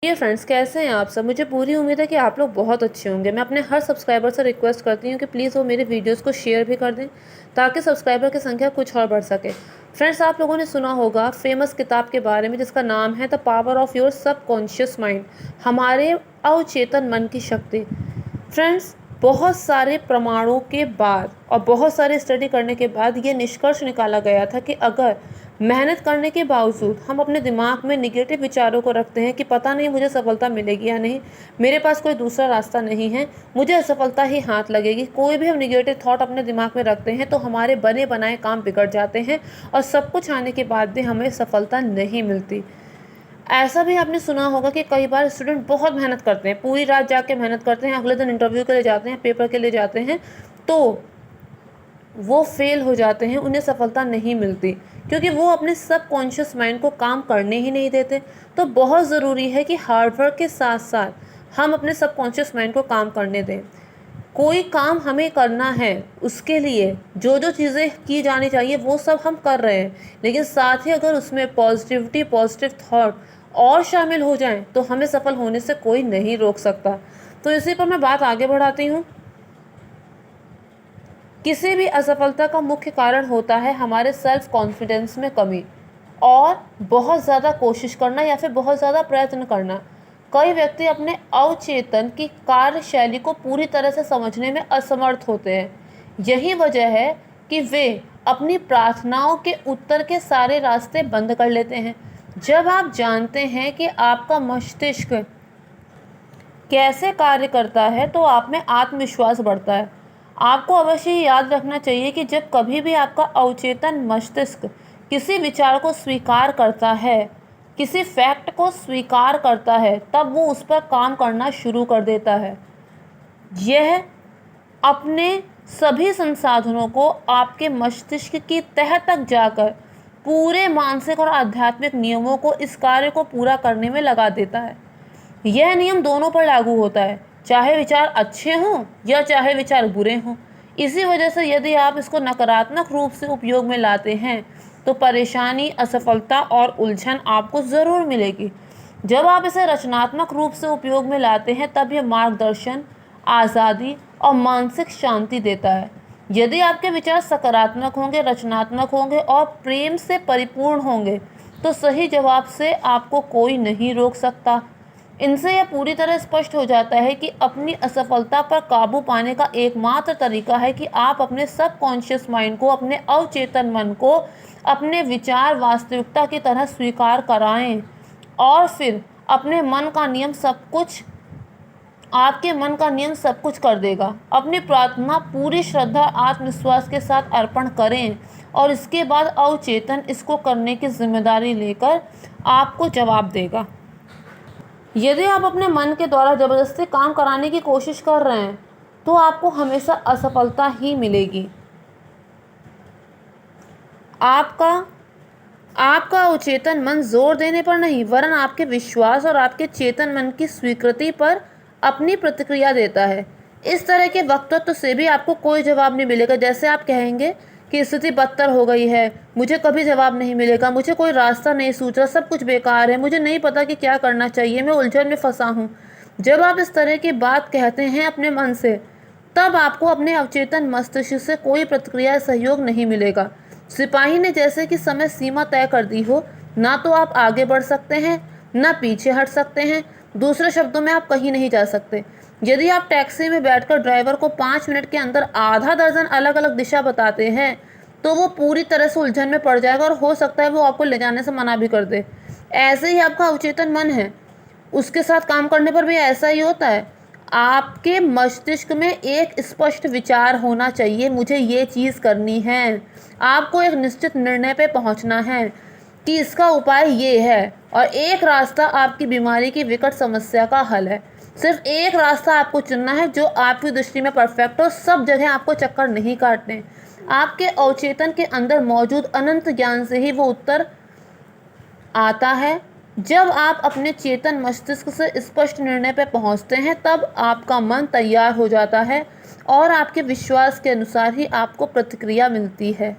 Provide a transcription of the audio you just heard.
ये फ्रेंड्स, कैसे हैं आप सब। मुझे पूरी उम्मीद है कि आप लोग बहुत अच्छे होंगे। मैं अपने हर सब्सक्राइबर से रिक्वेस्ट करती हूँ कि प्लीज़ वो मेरे वीडियोस को शेयर भी कर दें ताकि सब्सक्राइबर की संख्या कुछ और बढ़ सके। फ्रेंड्स, आप लोगों ने सुना होगा फेमस किताब के बारे में जिसका नाम है the power of your subconscious mind, हमारे अवचेतन मन की शक्ति। फ्रेंड्स, बहुत सारे प्रमाणों के बाद और बहुत सारे स्टडी करने के बाद ये निष्कर्ष निकाला गया था कि अगर मेहनत करने के बावजूद हम अपने दिमाग में निगेटिव विचारों को रखते हैं कि पता नहीं मुझे सफलता मिलेगी या नहीं, मेरे पास कोई दूसरा रास्ता नहीं है, मुझे असफलता ही हाथ लगेगी, कोई भी हम निगेटिव थॉट अपने दिमाग में रखते हैं तो हमारे बने बनाए काम बिगड़ जाते हैं और सब कुछ आने के बाद भी हमें सफलता नहीं मिलती। ऐसा भी आपने सुना होगा कि कई बार स्टूडेंट बहुत मेहनत करते हैं, पूरी रात जाके मेहनत करते हैं, अगले दिन इंटरव्यू के लिए जाते हैं, पेपर के लिए जाते हैं, तो वो फेल हो जाते हैं, उन्हें सफलता नहीं मिलती क्योंकि वो अपने सबकॉन्शियस माइंड को काम करने ही नहीं देते। तो बहुत ज़रूरी है कि हार्डवर्क के साथ साथ हम अपने सबकॉन्शियस माइंड को काम करने दें। कोई काम हमें करना है, उसके लिए जो जो चीज़ें की जानी चाहिए वो सब हम कर रहे हैं, लेकिन साथ ही अगर उसमें पॉजिटिविटी, पॉजिटिव थॉट और शामिल हो जाएं तो हमें सफल होने से कोई नहीं रोक सकता। तो इसी पर मैं बात आगे बढ़ाती हूँ। किसी भी असफलता का मुख्य कारण होता है हमारे सेल्फ कॉन्फिडेंस में कमी और बहुत ज़्यादा कोशिश करना या फिर बहुत ज़्यादा प्रयत्न करना। कई व्यक्ति अपने अवचेतन की कार्यशैली को पूरी तरह से समझने में असमर्थ होते हैं। यही वजह है कि वे अपनी प्रार्थनाओं के उत्तर के सारे रास्ते बंद कर लेते हैं। जब आप जानते हैं कि आपका मस्तिष्क कैसे कार्य करता है तो आप में आत्मविश्वास बढ़ता है। आपको अवश्य याद रखना चाहिए कि जब कभी भी आपका अवचेतन मस्तिष्क किसी विचार को स्वीकार करता है, किसी फैक्ट को स्वीकार करता है, तब वो उस पर काम करना शुरू कर देता है। यह अपने सभी संसाधनों को आपके मस्तिष्क की तह तक जाकर पूरे मानसिक और आध्यात्मिक नियमों को इस कार्य को पूरा करने में लगा देता है। यह नियम दोनों पर लागू होता है, चाहे विचार अच्छे हों या चाहे विचार बुरे हों। इसी वजह से यदि आप इसको नकारात्मक रूप से उपयोग में लाते हैं तो परेशानी, असफलता और उलझन आपको ज़रूर मिलेगी। जब आप इसे रचनात्मक रूप से उपयोग में लाते हैं तब यह मार्गदर्शन, आज़ादी और मानसिक शांति देता है। यदि आपके विचार सकारात्मक होंगे, रचनात्मक होंगे और प्रेम से परिपूर्ण होंगे तो सही जवाब से आपको कोई नहीं रोक सकता। इनसे यह पूरी तरह स्पष्ट हो जाता है कि अपनी असफलता पर काबू पाने का एकमात्र तरीका है कि आप अपने सबकॉन्शियस माइंड को, अपने अवचेतन मन को अपने विचार वास्तविकता की तरह स्वीकार कराएं और फिर अपने मन का नियम सब कुछ आपके मन का नियम सब कुछ कर देगा। अपनी प्रार्थना पूरी श्रद्धा, आत्मविश्वास के साथ अर्पण करें और इसके बाद अवचेतन इसको करने की जिम्मेदारी लेकर आपको जवाब देगा। यदि आप अपने मन के द्वारा ज़बरदस्ती काम कराने की कोशिश कर रहे हैं तो आपको हमेशा असफलता ही मिलेगी। आपका अवचेतन मन जोर देने पर नहीं वरन आपके विश्वास और आपके चेतन मन की स्वीकृति पर अपनी प्रतिक्रिया देता है। इस तरह के वक्तव्य से भी आपको कोई जवाब नहीं मिलेगा। जैसे आप कहेंगे कि स्थिति बदतर हो गई है, मुझे कभी जवाब नहीं मिलेगा, मुझे कोई रास्ता नहीं सूझ रहा, सब कुछ बेकार है, मुझे नहीं पता कि क्या करना चाहिए, मैं उलझन में फंसा हूँ। जब आप इस तरह की बात कहते हैं अपने मन से तब आपको अपने अवचेतन मस्तिष्क से कोई प्रतिक्रिया, सहयोग नहीं मिलेगा। सिपाही ने जैसे कि समय सीमा तय कर दी हो, ना तो आप आगे बढ़ सकते हैं ना पीछे हट सकते हैं। दूसरे शब्दों में आप कहीं नहीं जा सकते। यदि आप टैक्सी में बैठकर ड्राइवर को 5 मिनट के अंदर आधा दर्जन अलग अलग दिशा बताते हैं तो वो पूरी तरह से उलझन में पड़ जाएगा और हो सकता है वो आपको ले जाने से मना भी कर दे। ऐसे ही आपका अवचेतन मन है, उसके साथ काम करने पर भी ऐसा ही होता है। आपके मस्तिष्क में एक स्पष्ट विचार होना चाहिए, मुझे ये चीज़ करनी है। आपको एक निश्चित निर्णय पे पहुंचना है कि इसका उपाय ये है और एक रास्ता आपकी बीमारी की विकट समस्या का हल है। सिर्फ एक रास्ता आपको चुनना है जो आपकी दृष्टि में परफेक्ट हो। सब जगह आपको चक्कर नहीं काटने। आपके अवचेतन के अंदर मौजूद अनंत ज्ञान से ही वो उत्तर आता है। जब आप अपने चेतन मस्तिष्क से स्पष्ट निर्णय पर पहुंचते हैं तब आपका मन तैयार हो जाता है और आपके विश्वास के अनुसार ही आपको प्रतिक्रिया मिलती है।